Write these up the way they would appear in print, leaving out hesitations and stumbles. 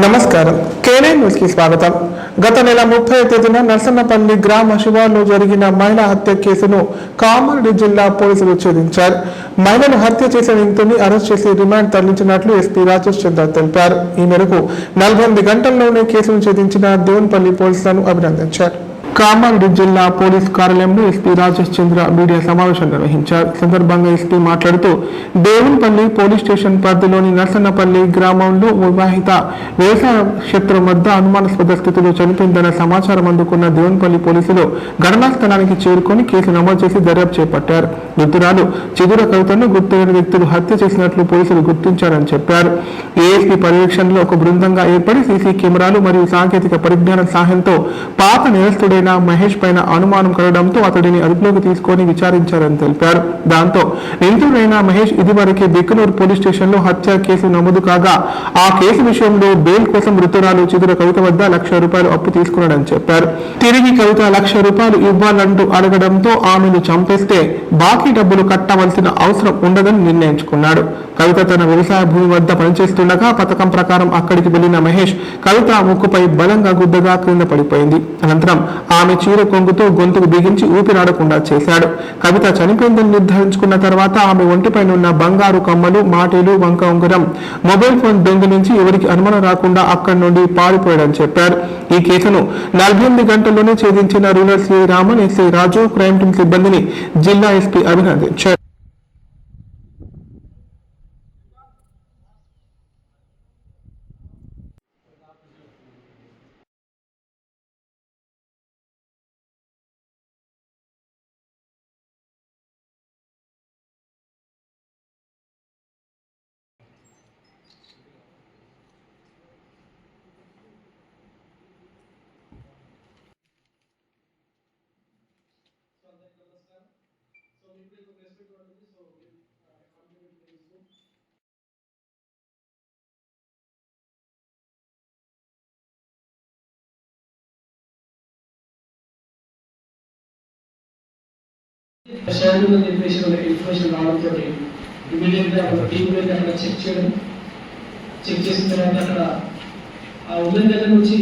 నమస్కారం. కేనే న్యూస్ కి స్వాగతం. గత నెల 30వ తేదీన నర్సన్నపల్లి గ్రామ శివార్లో జరిగిన మహిళా హత్య కేసును కామారెడ్డి జిల్లా పోలీసులు ఛేదించారు. మహిళను హత్య చేసిన నిందితుడిని అరెస్ట్ చేసి రిమాండ్ తరలించినట్లు ఎస్పీ రాజేష్ చంద్ర తెలిపారు. ఈ మేరకు 48 గంటల్లోనే కేసును ఛేదించిన దేవునిపల్లి పోలీసులను అభినందించారు. కామారెడ్డి జిల్లా పోలీస్ కార్యాలయంలో ఎస్పీ రాజేష్ చంద్ర మీడియా సమావేశం నిర్వహించారు. సందర్భంగా ఎస్పీ మాట్లాడుతూ దేవునిపల్లి పోలీస్ స్టేషన్ పరిధిలోని నర్సన్నపల్లి గ్రామంలో వివాహిత వ్యవసాయ క్షేత్రం వద్ద అనుమానాస్పద స్థితిలో చనిపోయిందన్న సమాచారం అందుకున్న దేవునిపల్లి పోలీసులు ఘటనా స్థలానికి చేరుకొని కేసు నమోదు చేసి దర్యాప్తు చేపట్టారు. మృతురాలు చిదుర కవితను గుర్తులేని వ్యక్తులు హత్య చేసినట్లు పోలీసులు గుర్తించారని చెప్పారు. ఏఎస్పీ పర్యవేక్షణలో ఒక బృందంగా ఏర్పడి సీసీ కెమెరాలు మరియు సాంకేతిక పరిజ్ఞానం సహాయంతో పాత నేరస్తుడైన మహేష్ పైన అనుమానం కలగడంతో అతడిని అదుపులోకి తీసుకొని విచారించారని తెలిపారు. దాంతో నిందితుడైన మహేష్ ఇదివరకే బిక్కనూరు పోలీస్ స్టేషన్ లో హత్య కేసు నమోదు కాగా ఆ కేసు విషయంలో బెయిల్ కోసం మృతురాలు చిదుర కవిత వద్ద ₹1,00,000 అప్పు తీసుకున్నాడని చెప్పారు. తిరిగి కవిత ₹1,00,000 ఇవ్వాలంటూ అడగడంతో ఆమెను చంపేస్తే బాకీ డబ్బులు కట్టవలసిన అవసరం ఉండదని నిర్ణయించుకున్నాడు. కవిత తన వ్యవసాయ భూమి వద్ద పనిచేస్తుండగా పథకం ప్రకారం అక్కడికి వెళ్లిన మహేష్ కవిత ముక్కుపై బలంగా గుద్దగా క్రింద పడిపోయింది. అనంతరం ఆమె చీర కొంగుతో గొంతుకు బిగించి ఊపిరాడకుండా చేశాడు. కవిత చనిపోయిందని నిర్ధారించుకున్న తర్వాత ఆమె ఒంటిపైన ఉన్న బంగారు కమ్మలు, మాటేలు, వంక ఉంగరం, మొబైల్ ఫోన్ దొంగిలించి ఎవరికి అనుమానం రాకుండా అక్కడి నుండి పారిపోయాడని చెప్పారు. ఈ కేసును 48 గంటల్లోనే ఛేదించిన రూరల్ సిఐ రామన్, ఎస్ఐ రాజు, క్రైమ్ టీం సిబ్బందిని జిల్లా ఎస్పీ అభినందించారు. షాడో చెప్పేసి మనకి ఇన్ఫర్మేషన్ రావడంతో ఇమీడియట్గా ఒక టీం వెళ్ళి అక్కడ చెక్ చేసిన తర్వాత అక్కడ ఆ ఉన్న దగ్గర నుంచి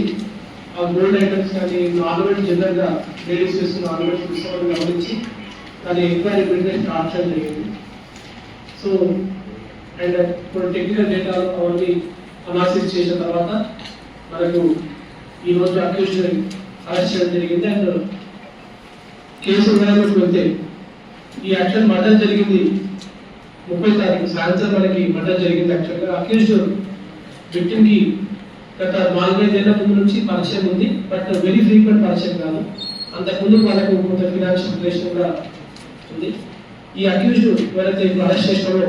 ఆ గోల్డ్ ఐటమ్స్ కానీ ఆర్నమెంట్ జనరల్గా లేడీస్ వేసుకున్న ఆర్నమెంట్స్ తీసుకోవడం గమనించి దాని ఎంక్వైరీ ఇమీడియట్గా స్టార్ట్ చేయడం జరిగింది. సో అండ్ ఇప్పుడు టెక్నికల్ డేటా అవన్నీ అనాలిసిస్ చేసిన తర్వాత మనకు ఈరోజు అక్యూజ్డ్ అరెస్ట్ చేయడం జరిగింది. అండ్ కేసు వివరాలకు వెళ్తే ఈ యాక్షన్ మర్డర్ జరిగింది 30వ తారీఖు సాయంత్రం మనకి మర్డర్ జరిగింది. యాక్చువల్గా అక్యూజ్డ్ విక్టిమ్ కి గత 4-5 ఏళ్ల ముందు నుంచి పరిచయం ఉంది, బట్ వెరీ ఫ్రీక్వెంట్ పరిచయం కాదు. అంతకుముందు వాళ్ళకు కొంత ఫినాన్షియల్ రిలేషన్ కూడా ఉంది. ఈ అక్యూజ్డ్ ఎవరైతే ఇప్పుడు అరెస్ట్ చేసినామో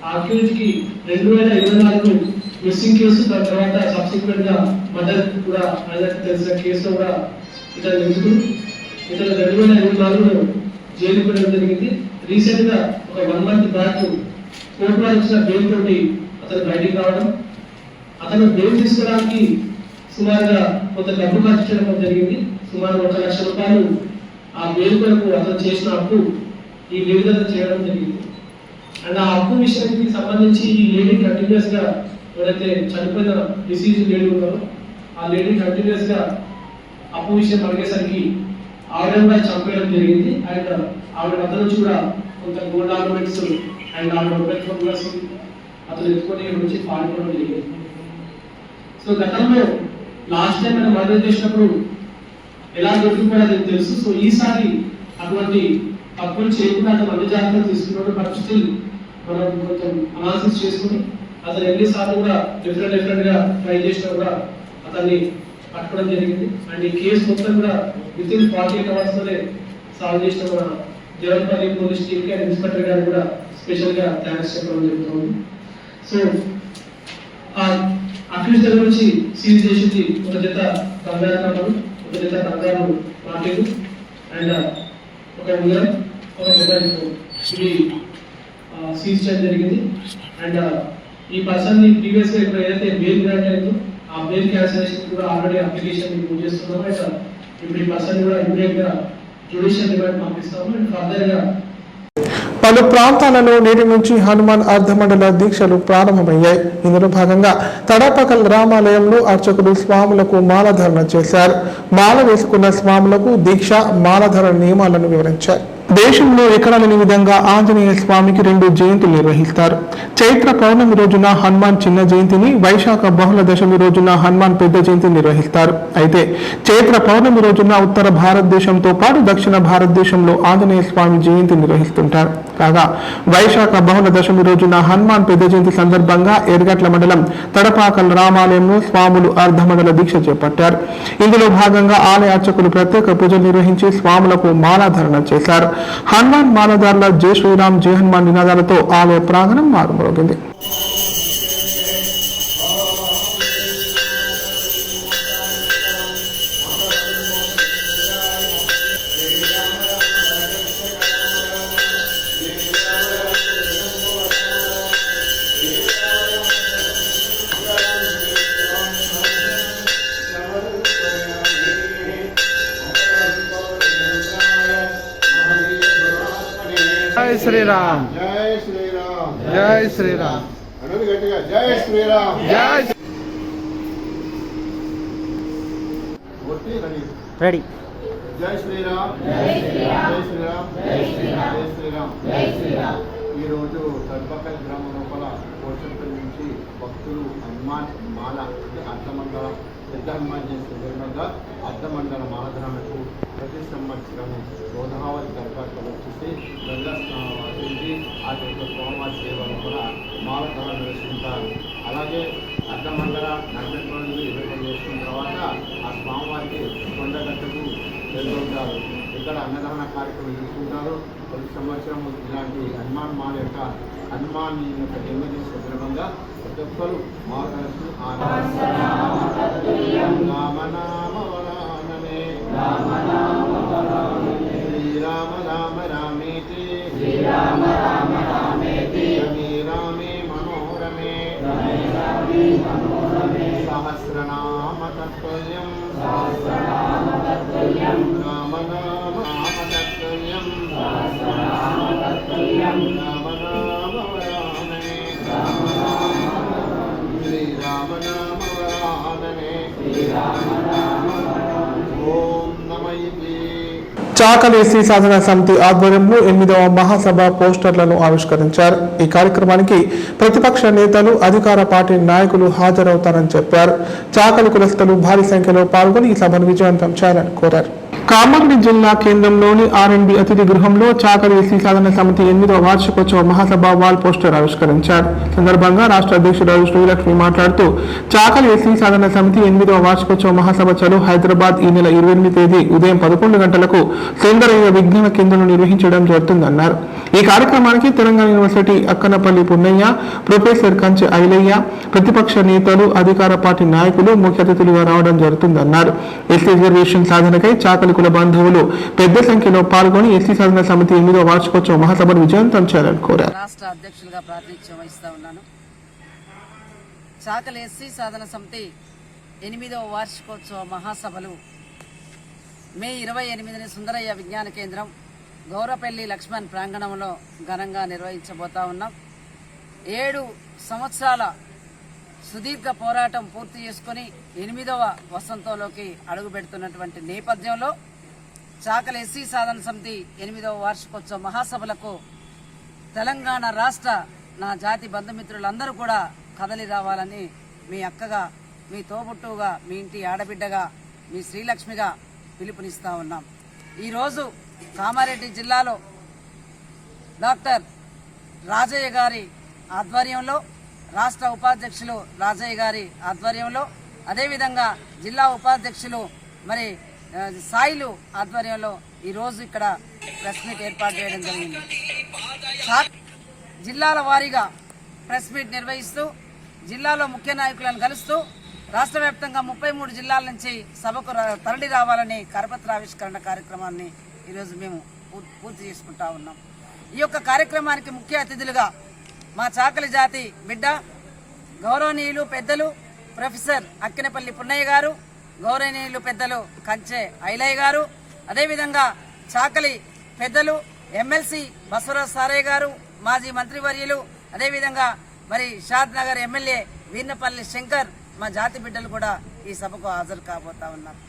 ఆ అక్యూజ్ కి 2024 మిస్సింగ్ కేసు, దాని తర్వాత సబ్సిక్వెంట్ గా మర్డర్ కూడా ఆయనకు తెలిసిన కేసులో కూడా ఇతను నిందితుడు. ఇతను 2024లో జైలుకు వెళ్ళడం జరిగింది. రీసెంట్ గా ఒక 1 మంత్ బ్యాక్ కోర్టులో ఇచ్చిన బెయిల్ తోటి అతను బయటికి రావడం, అతను బెయిల్ తీసుకోవడానికి సుమారుగా కొంత డబ్బు ఖర్చు చేయడం జరిగింది. సుమారు ₹1,00,000 ఆ బెయిల్ కొరకు అతను చేసిన అప్పు ఈ లేడీ చేయడం జరిగింది. అండ్ ఆ అప్పు విషయానికి సంబంధించి ఈ లేడీ కంటిన్యూస్ గా ఎవరైతే చనిపోయిన డిసీజ్ లేడీ ఉన్నారో ఆ లేడీ కంటిన్యూస్ గా అప్పు విషయం అడిగేసరికి ఆవిడ చంపేయడం జరిగింది. అండ్ ఆవిడ అతను నుంచి కూడా కొంత గోల్డ్ ఆర్నమెంట్స్ అండ్ ఆవిడ మొబైల్ ఫోన్ కూడా అతను ఎత్తుకొని నుంచి పాల్గొనడం జరిగింది. సో గతంలో లాస్ట్ టైం మనం మర్డర్ చేసినప్పుడు ఎలా దొరికిపోయాడో తెలుసు. సో ఈసారి అటువంటి తప్పులు చేయకుండా అతను అన్ని జాగ్రత్తలు తీసుకున్నాడు. బట్ స్టిల్ మనం కొంచెం అనాలిసిస్ చేసుకుని అతను ఎన్నిసార్లు కూడా డిఫరెంట్ గా ట్రై చేసినా కూడా అతన్ని పట్టుకోవడం జరిగింది. అండ్ ఈ కేసు మొత్తం కూడా విత్ ఇన్ 48 అవర్స్ లోనే సాల్వ్ చేసిన మన దేవునిపల్లి పోలీస్ టీమ్ కి అండ్ ఇన్స్పెక్టర్ గారు కూడా స్పెషల్ గా థ్యాంక్స్ చెప్పడం జరుగుతుంది. సో ఆ అక్యూజ్ దగ్గర నుంచి సీజ్ చేసింది ఒక జత బంగారు కమ్మలు, ఒక జత బంగారు మాటలు అండ్ ఒక ఉంగరం, ఒక మొబైల్ ఫోన్ ఇవి సీజ్ చేయడం జరిగింది. అండ్ ఈ పర్సన్ ని ప్రీవియస్ గా ఇప్పుడు ఏదైతే బెయిల్ గ్రాంట్ అయిందో ఆ బెయిల్ క్యాన్సిలేషన్ కూడా ఆల్రెడీ అప్లికేషన్ మూవ్ చేస్తున్నాము. అండ్ ఇప్పుడు ఈ పర్సన్ కూడా ఇమీడియట్ గా జ్యుడిషియల్ రిమాండ్ పంపిస్తాము. అండ్ ఫర్దర్ గా పలు ప్రాంతాలలో నేటి నుంచి హనుమాన్ అర్ధమండల దీక్షలు ప్రారంభమయ్యాయి. ఇందులో భాగంగా తడపకల్ రామాలయంలో అర్చకులు స్వాములకు మాలధారణ చేశారు. మాల వేసుకున్న స్వాములకు దీక్ష మాలధారణ నియమాలను వివరించారు. దేశంలో ఎక్కడా లేని విధంగా ఆంజనేయ స్వామికి 2 జయంతులు నిర్వహిస్తారు. చైత్ర పౌర్ణమి రోజున హనుమాన్ చిన్న జయంతిని, వైశాఖ బహుళ దశమి రోజున హనుమాన్ పెద్ద జయంతిని నిర్వహిస్తారు. అయితే చైత్ర పౌర్ణమి రోజున ఉత్తర భారతదేశంతో పాటు దక్షిణ భారతదేశంలో ఆంజనేయ స్వామి జయంతి నిర్వహిస్తుంటారు. కాగా వైశాఖ బహుళ దశమి రోజున హనుమాన్ పెద్ద జయంతి సందర్భంగా ఎర్గట్ల మండలం తడపాకల్ రామాలయంలో స్వాములు అర్ధమండల దీక్ష చేపట్టారు. ఇందులో భాగంగా ఆలయ అర్చకులు ప్రత్యేక పూజలు నిర్వహించి స్వాములకు మాలాధారణ చేశారు. హనుమాన్ మాలధారుల జై శ్రీరామ్ జై హనుమాన్ నినాదాలతో ఆలయ ప్రాంగణం మారుమోగింది. జై శ్రీరామ్ జై శ్రీరామ్ జై శ్రీరామ్ అన్నది గట్టిగా జై శ్రీరామ్ జై రెడీ జై శ్రీరామ్ జై శ్రీరామ్ జై శ్రీరామ్ జై శ్రీరామ్ జై శ్రీరామ్. ఈరోజు తడ్బకల్ గ్రామం లోపల పోషకుల నుంచి భక్తులు హనుమాన్ మాల అంటే అర్ధమండల పెద్ద హనుమాన్ జయంతి సందర్భంగా అర్ధమండల మాలధారణకు ప్రతి సంవత్సరము గోదావరి దర్గాకు వచ్చేసి గంగా స్నానం ఆచరించి ఆ యొక్క స్వామివారి సేవలు కూడా మాలధారణ నిర్వహిస్తుంటారు. అలాగే అర్ధమండల 40 రోజులు 20 చేసుకున్న తర్వాత ఆ స్వామివారికి కొండగట్టకు వెళ్తుంటారు. ఇక్కడ అన్నదాన కార్యక్రమం తీసుకుంటారు. ప్రతి సంవత్సరం ఇలాంటి హనుమాన్ మాల యొక్క హనుమాన్ యొక్క జన్మదిన సందర్భంగా ప్రతి ఒక్కరు మాలధరసు రామనామవరానమే శ్రీరామ రామ రామేతి రమే రామే మనోరమే సహస్రనామ తత్తుల్యం రామనామ తత్తుల్యం రామనామవరానమే శ్రీరామనామవరానమే ఓం నమః. చాకలి ఎస్సీ సాధన సమితి ఆధ్వర్యంలో 8వ మహాసభ పోస్టర్లను ఆవిష్కరించారు. ఈ కార్యక్రమానికి ప్రతిపక్ష నేతలు, అధికార పార్టీ నాయకులు హాజరవుతారని చెప్పారు. చాకలి కులస్తులు భారీ సంఖ్యలో పాల్గొని ఈ సభను విజయవంతం చేయాలని కోరారు. కామారెడ్డి జిల్లా కేంద్రంలోని R&B అతిథి గృహంలో చాకలి ఎస్సీ సాధన సమితి 8వ వార్షికోత్సవ మహాసభ వాల్ పోస్టర్ ఆవిష్కరించారు. సందర్భంగా రాష్ట్ర అధ్యక్షురాలు శ్రీలక్ష్మి మాట్లాడుతూ చాకలి ఎస్సీ సాధన సమితి 8వ వార్షికోత్సవ మహాసభ చలో హైదరాబాద్ ఈ నెల 28వ తేదీ ఉదయం 11 గంటలకు సుందరయ్య విజ్ఞాన కేంద్రంలో నిర్వహించడం జరుగుతుందన్నారు. ఈ కార్యక్రమానికి తెలంగాణ యూనివర్సిటీ అక్కనపల్లి పున్నయ్య, ప్రొఫెసర్ కంచె ఐలయ్య, ప్రతిపక్ష నేతలు, అధికార పార్టీ నాయకులు ముఖ్య అతిథులుగా రావడం జరుగుతుందన్నారు. ఎస్సీ రిజర్వేషన్ సాధనకై చాకలి కుల బంధువులు పెద్ద సంఖ్యలో పాల్గొని ఎస్సీ సాధన సమితి 8వ వార్షికోత్సవ మహాసభను విజయవంతం చేయాలని కోరారు. రాష్ట్ర అధ్యక్షులుగా ప్రాతినిధ్యం వహిస్తా ఉన్నాను. చాకలి ఎస్సీ సాధన సమితి 8వ వార్షికోత్సవ మహాసభలు మే 28ని సుందరయ్య విజ్ఞాన కేంద్రం గౌరపల్లి లక్ష్మణ్ ప్రాంగణంలో ఘనంగా నిర్వహించబోతా ఉన్నాం. 7 సంవత్సరాల సుదీర్ఘ పోరాటం పూర్తి చేసుకుని 8వ వసంతంలోకి అడుగు పెడుతున్నటువంటి నేపథ్యంలో చాకలి ఎస్సీ సాధన సమితి 8వ వార్షికోత్సవ మహాసభలకు తెలంగాణ రాష్ట్ర నా జాతి బంధుమిత్రులందరూ కూడా కదలి రావాలని మీ అక్కగా, మీ తోబుట్టుగా, మీ ఇంటి ఆడబిడ్డగా, మీ శ్రీలక్ష్మిగా పిలుపునిస్తా ఉన్నాం. ఈరోజు కామారెడ్డి జిల్లాలో డాక్టర్ రాజయ్య గారి ఆధ్వర్యంలో, రాష్ట్ర ఉపాధ్యక్షులు రాజయ్య గారి ఆధ్వర్యంలో, అదేవిధంగా జిల్లా ఉపాధ్యక్షులు మరి సాయిలు ఆధ్వర్యంలో ఈరోజు ఇక్కడ ప్రెస్ మీట్ ఏర్పాటు చేయడం జరిగింది. జిల్లాల వారీగా ప్రెస్ మీట్ నిర్వహిస్తూ జిల్లాలో ముఖ్య నాయకులను కలుస్తూ రాష్ట్ర వ్యాప్తంగా 33 జిల్లాల నుంచి సభకు తరలి రావాలని కరపత్ర ఆవిష్కరణ కార్యక్రమాన్ని ఈరోజు మేము పూర్తి చేసుకుంటా ఉన్నాం. ఈ యొక్క కార్యక్రమానికి ముఖ్య అతిథులుగా మా చాకలి జాతి బిడ్డ, గౌరవనీయులు పెద్దలు ప్రొఫెసర్ అక్కినపల్లి పున్నయ్య గారు, గౌరవనీయులు పెద్దలు కంచె ఐలయ్య గారు, అదేవిధంగా చాకలి పెద్దలు ఎమ్మెల్సీ బసవరాజ్ సారయ్య గారు, మాజీ మంత్రివర్యులు, అదేవిధంగా మరి షాద్ నగర్ ఎమ్మెల్యే వీర్నపల్లి శంకర్, మా జాతి బిడ్డలు కూడా ఈ సభకు హాజరు కాబోతా ఉన్నారు.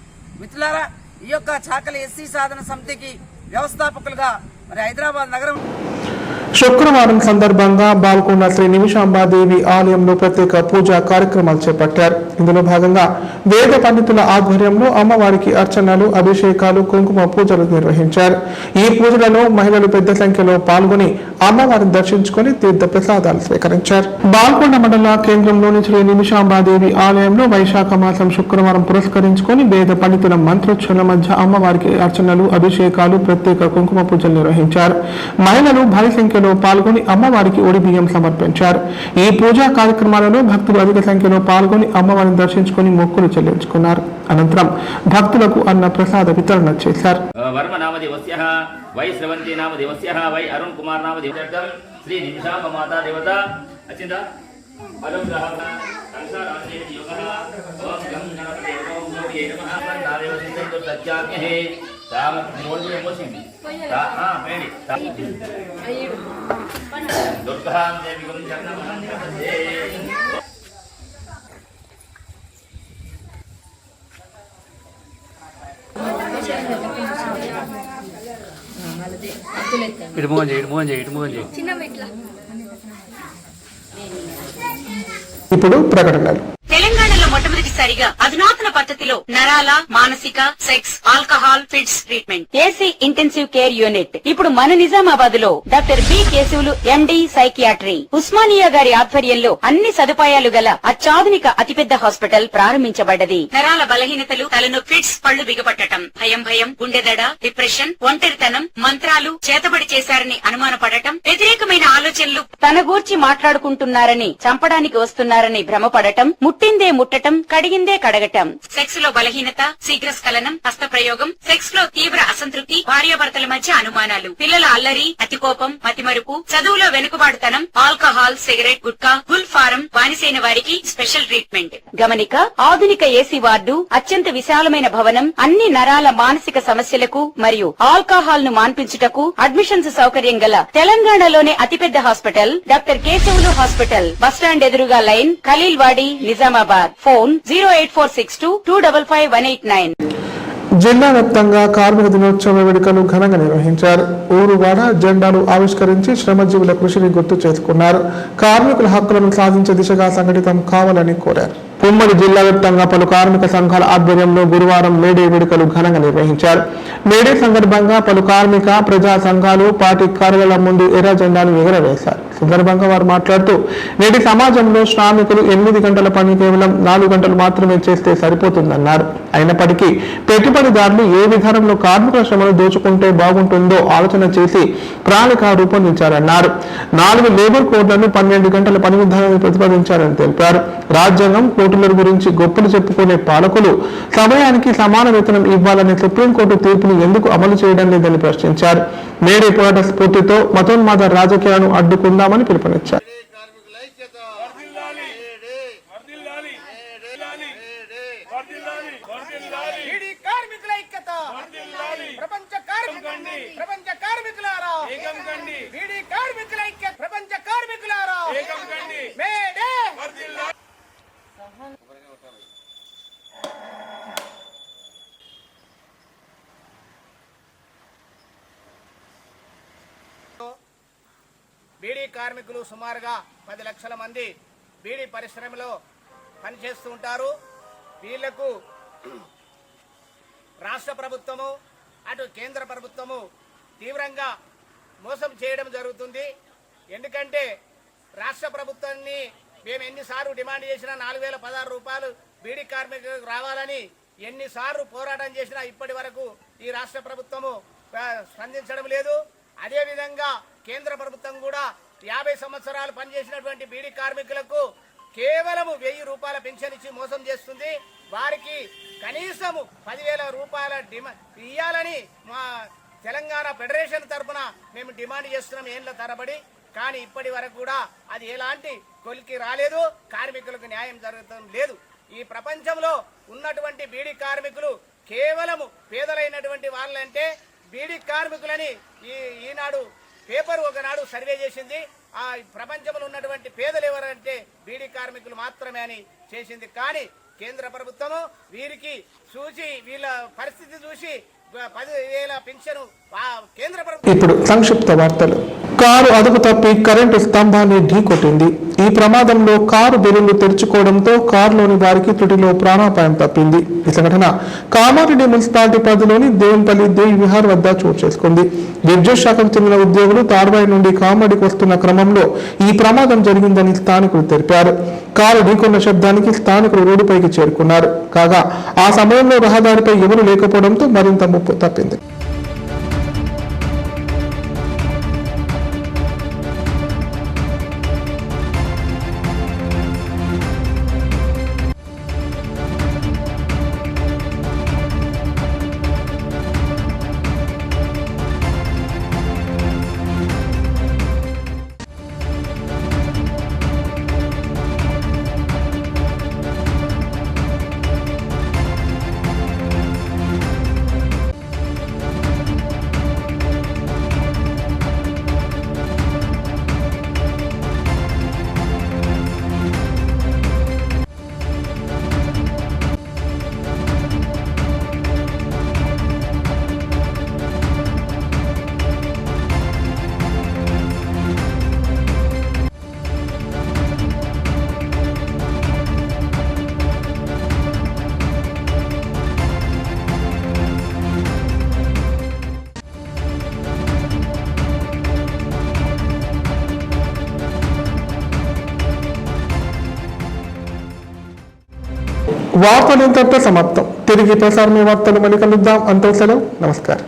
మిత్రులారా, ఈ యొక్క చాకలి ఎస్సీ సాధన సమితికి వ్యవస్థాపకులుగా మరి హైదరాబాద్ నగరం శుక్రవారం సందర్భంగా బాల్కొండ శ్రీ నిమిషాంబాదేవి ఆలయంలో ప్రత్యేక పూజా కార్యక్రమాలు చేపట్టారు. ఇందులో భాగంగా వేద పండితుల ఆధ్వర్యంలో అమ్మవారికి అర్చనలు, అభిషేకాలు, కుంకుమ పూజలు నిర్వహించారు. ఈ పూజలలో మహిళలు పెద్ద సంఖ్యలో పాల్గొని అమ్మవారిని దర్శించుకుని తీర్థ ప్రసాదాలు స్వీకరించారు. బాల్కొండ మండల కేంద్రంలోని శ్రీ నిమిషాంబాదేవి ఆలయంలో వైశాఖ మాసం శుక్రవారం పురస్కరించుకుని వేద పండితుల మంత్రోచ్చరణ మధ్య అమ్మవారికి అర్చనలు, అభిషేకాలు, ప్రత్యేక కుంకుమ పూజలు నిర్వహించారు. మహిళలు భారీ సంఖ్యలో పాల్గొని అమ్మవారికి ఒడి బియ్యం సమర్పించారు. ఈ పూజా కార్యక్రమాలలో భక్తులు అధిక సంఖ్యలో పాల్గొని అమ్మవారిని దర్శించుకుని మొక్కులు చెల్లించుకున్నారు. అనంతరం భక్తులకు అన్న ప్రసాద వితరణ చేశారు. వర్మ నామ దివస్యః వై శ్రవంతి నామ దివస్యః వై అరుణ్ కుమార్ నామ దివస్యః శ్రీ నిమిషాంబ మాతా దేవత అచింద అనుగ్రహ సంసారాదేవి యోగః ఓం గం గణపతే ఓం గౌరీ నమః నాదేవ సింధు సత్యాగ్నే తామ మోల్ని ఎమోషన్ మేడి దుర్గాం దేవి గుం జగన్మహం జగదే. ఇటు మోహన్ చేయి ఇప్పుడు ప్రకటనలు. తెలంగాణలో మొట్టమొదటిసారిగా అధునాతన పద్ధతిలో నరాల, మానసిక, sex, alcohol, fits treatment, AC intensive care unit ఇప్పుడు మన నిజామాబాద్ లో doctor B Keshavulu MD psychiatry, Osmania గారి ఆధ్వర్యంలో అన్ని సదుపాయాలు గల అత్యాధునిక అతిపెద్ద హాస్పిటల్ ప్రారంభించబడ్డది. నరాల బలహీనతలు, తలనొప్పి, ఫిట్స్, పళ్లు బిగపట్టడం, భయం, గుండెదడ, డిప్రెషన్, ఒంటరితనం, మంత్రాలు చేతబడి చేశారని అనుమానపడటం, వ్యతిరేకమైన ఆలోచనలు, తన గూర్చి మాట్లాడుకుంటున్నారని, చంపడానికి వస్తున్నారని భ్రమపడటం, ముట్టిందే ముట్టటం, కడిగిందే కడగటం, సెక్స్ లో బలహీనత, శీఘ్రస్ఖలనం, హస్తప్రయోగం, సెక్స్ లో తీవ్ర అసంతృప్తి, భార్యాభర్తల మధ్య అనుమానాలు, పిల్లల అల్లరి, అతికోపం, మతిమరుపు, చదువులో వెనుకబాటుతనం, alcohol, cigarette, gutka, Gul form బానిసైన వారికి స్పెషల్ ట్రీట్మెంట్. గమనిక: ఆధునిక ఏసీ వార్డు, అత్యంత విశాలమైన భవనం, అన్ని నరాల మానసిక సమస్యలకు మరియు ఆల్కహాల్ ను మాన్పించుటకు అడ్మిషన్స్ సౌకర్యం గల తెలంగాణలోనే అతిపెద్ద hospital doctor Keshavulu hospital, bus stand ఎదురుగా లైన్, ఖలీల్వాడి, నిజామాబాద్. ఫోన్ 08462255189. జిల్లా వ్యాప్తంగా కార్మిక దినోత్సవ వేడుకలు ఘనంగా నిర్వహించారు. ఊరువాడ జెండాలు ఆవిష్కరించి శ్రమజీవుల కృషిని గుర్తు చేసుకున్నారు. కార్మికుల హక్కులను సాధించే దిశగా సంఘటితం కావాలని కోరారు. ఉమ్మడి జిల్లా వ్యాప్తంగా పలు కార్మిక సంఘాల ఆధ్వర్యంలో గురువారం మేడే వేడుకలు ఘనంగా నిర్వహించారు. మేడే సందర్భంగా పలు కార్మిక ప్రజా సంఘాలు పార్టీ కార్యాలయం ముందు ఎర్ర జెండాలు ఎగురవేశారు. సందర్భంగా వారు మాట్లాడుతూ, నేటి సమాజంలో శ్రామికులు 8 గంటల పని కేవలం 4 గంటలు మాత్రమే చేస్తే సరిపోతుందన్నారు. అయినప్పటికీ పెట్టుబడిదారులు ఏ విధానంలో కార్మికుల శ్రమను దోచుకుంటే బాగుంటుందో ఆలోచన చేసి ప్రణాళిక రూపొందించారన్నారు. 4 లేబర్ కోడ్లను 12 గంటల పని విధానాన్ని ప్రతిపాదించారని తెలిపారు. రాజ్యాంగం, కోర్టుల గురించి గొప్పలు చెప్పుకునే పాలకులు సమయానికి సమాన వేతనం ఇవ్వాలనే సుప్రీంకోర్టు తీర్పును ఎందుకు అమలు చేయడం లేదని ప్రశ్నించారు. మేడే పోరాట స్ఫూర్తితో మతోన్మాద రాజకీయాలను అడ్డుకుందామని పిలుపునిచ్చారు. బీడీ కార్మికులు సుమారుగా 10 లక్షల మంది బీడీ పరిశ్రమలో పనిచేస్తూ ఉంటారు. వీళ్లకు రాష్ట్ర ప్రభుత్వము అటు కేంద్ర ప్రభుత్వము తీవ్రంగా మోసం చేయడం జరుగుతుంది. ఎందుకంటే రాష్ట్ర ప్రభుత్వాన్ని మేము ఎన్నిసార్లు డిమాండ్ చేసినా 4016 రూపాయలు బీడీ కార్మికులకు రావాలని ఎన్నిసార్లు పోరాటం చేసినా ఇప్పటి వరకు ఈ రాష్ట్ర ప్రభుత్వము స్పందించడం లేదు. అదేవిధంగా కేంద్ర ప్రభుత్వం కూడా 50 సంవత్సరాలు పనిచేసినటువంటి బీడీ కార్మికులకు కేవలం 1000 రూపాయల పెన్షన్ ఇచ్చి మోసం చేస్తుంది. వారికి కనీసము 10,000 రూపాయల ఇవ్వాలని మా తెలంగాణ ఫెడరేషన్ తరఫున మేము డిమాండ్ చేస్తున్నాం ఏళ్ల తరబడి. కానీ ఇప్పటి వరకు కూడా అది ఎలాంటి కొలికి రాలేదు. కార్మికులకు న్యాయం జరగడం లేదు. ఈ ప్రపంచంలో ఉన్నటువంటి బీడీ కార్మికులు కేవలము పేదలైనటువంటి వాళ్ళంటే బీడీ కార్మికులని ఈనాడు పేపర్ ఒకనాడు సర్వే చేసింది. ఆ ప్రపంచంలో ఉన్నటువంటి పేదలు ఎవరంటే బీడీ కార్మికులు మాత్రమే అని చేసింది. కానీ కేంద్ర ప్రభుత్వము వీరికి చూసి వీళ్ళ పరిస్థితి చూసి 10,000 పెన్షన్ కేంద్ర ప్రభుత్వం. ఇప్పుడు సంక్షిప్త వార్తలు. కారు అదుపు తప్పి కరెంటు స్తంభాన్ని ఢీకొట్టింది. ఈ ప్రమాదంలో కారు బెలూన్లు తెరుచుకోవడంతో కారులోని వారికి త్రుటిలో ప్రాణాపాయం తప్పింది. ఈ సంఘటన కామారెడ్డి మున్సిపాలిటీ పరిధిలోని దేవునిపల్లి దేవి విహార్ వద్ద చోటు చేసుకుంది. విద్యుత్ శాఖకు చెందిన ఉద్యోగులు తాడ్వాయి నుండి కామారెడ్డికి వస్తున్న క్రమంలో ఈ ప్రమాదం జరిగిందని స్థానికులు తెలిపారు. కారు ఢీకొన్న శబ్దానికి స్థానికులు రోడ్డుపైకి చేరుకున్నారు. కాగా ఆ సమయంలో రహదారిపై ఎవరు లేకపోవడంతో మరింత ముప్పు తప్పింది. వార్తలు ఇంతటితో సమాప్తం. తిరిగి ప్రసారమే వార్తలు మళ్ళీ కలుద్దాం. అంతే సెలవు. నమస్కారం.